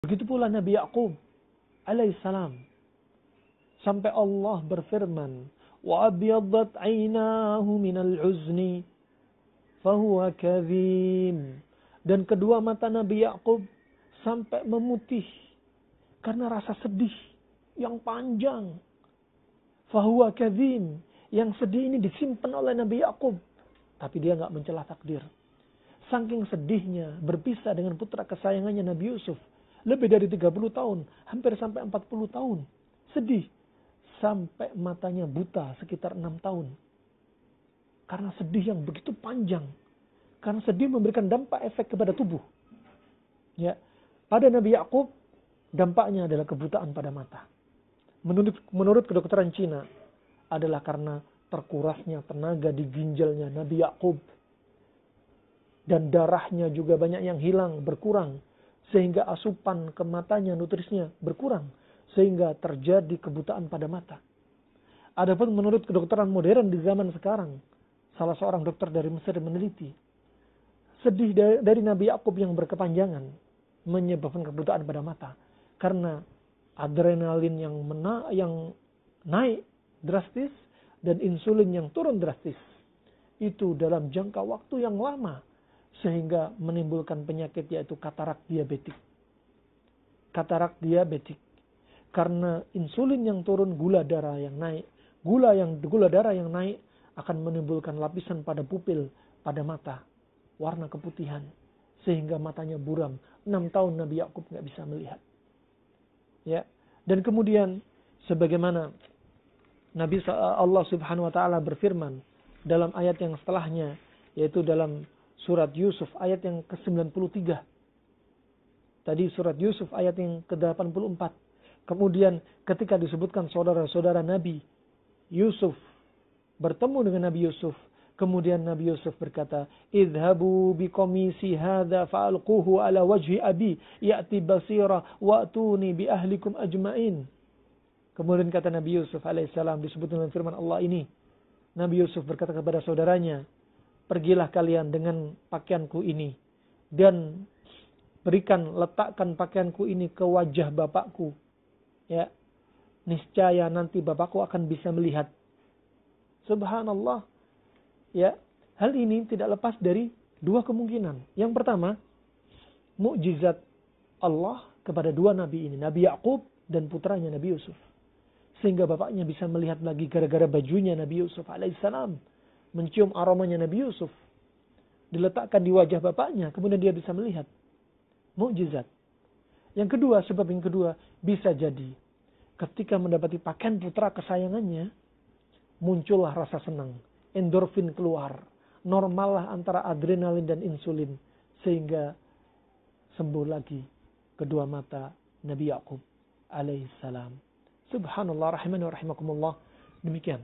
Begitu pula Nabi Ya'qub alaihissalam. Sampai Allah berfirman, wa abyaddat 'ainahu minal 'uzni fahuwa kadhim. Dan kedua mata Nabi Ya'qub sampai memutih karena rasa sedih yang panjang. Fahuwa kadhim. Yang sedih ini disimpan oleh Nabi Ya'qub, tapi dia enggak mencela takdir. Saking sedihnya berpisah dengan putra kesayangannya Nabi Yusuf. Lebih dari 30 tahun. Hampir sampai 40 tahun. Sedih. Sampai matanya buta sekitar 6 tahun. Karena sedih yang begitu panjang. Karena sedih memberikan dampak efek kepada tubuh. Ya, pada Nabi Ya'qub, dampaknya adalah kebutaan pada mata. Menurut kedokteran Cina, adalah karena terkurasnya tenaga di ginjalnya Nabi Ya'qub. Dan darahnya juga banyak yang hilang, berkurang. Sehingga asupan ke matanya, nutrisinya berkurang. Sehingga terjadi kebutaan pada mata. Adapun menurut kedokteran modern di zaman sekarang, salah seorang dokter dari Mesir meneliti, sedih dari Nabi Ya'qub yang berkepanjangan menyebabkan kebutaan pada mata. Karena adrenalin yang naik drastis dan insulin yang turun drastis. Itu dalam jangka waktu yang lama. Sehingga menimbulkan penyakit yaitu katarak diabetik. Katarak diabetik. Karena insulin yang turun, gula darah yang naik. Gula darah yang naik akan menimbulkan lapisan pada pupil, pada mata. Warna keputihan. Sehingga matanya buram. 6 tahun Nabi Ya'qub nggak bisa melihat. Ya. Dan kemudian sebagaimana Allah Subhanahu wa taala berfirman dalam ayat yang setelahnya, yaitu dalam surat Yusuf ayat yang ke-93. Tadi surat Yusuf ayat yang ke-84. Kemudian ketika disebutkan saudara-saudara Nabi Yusuf bertemu dengan Nabi Yusuf, kemudian Nabi Yusuf berkata, "Idhabu biqamisi hadza fa'alquhu ala wajhi abi ya'ti basira wa'tuni bi ahlikum ajma'in." Kemudian kata Nabi Yusuf alaihissalam, disebut dengan firman Allah ini, Nabi Yusuf berkata kepada saudaranya, "Pergilah kalian dengan pakaianku ini dan letakkan pakaianku ini ke wajah bapakku. Ya, niscaya nanti bapakku akan bisa melihat." Subhanallah. Ya, hal ini tidak lepas dari dua kemungkinan. Yang pertama, mukjizat Allah kepada dua nabi ini, Nabi Ya'qub dan putranya Nabi Yusuf. Sehingga bapaknya bisa melihat lagi gara-gara bajunya Nabi Yusuf alaihissalam. Mencium aromanya Nabi Yusuf. Diletakkan di wajah bapaknya. Kemudian dia bisa melihat. Mukjizat. Yang kedua, sebab yang kedua. Bisa jadi. Ketika mendapati pakaian putra kesayangannya. Muncullah rasa senang. Endorfin keluar. Normallah antara adrenalin dan insulin. Sehingga sembuh lagi kedua mata Nabi Ya'qub alaihissalam. Subhanallah rahimani wa rahimakumullah. Demikian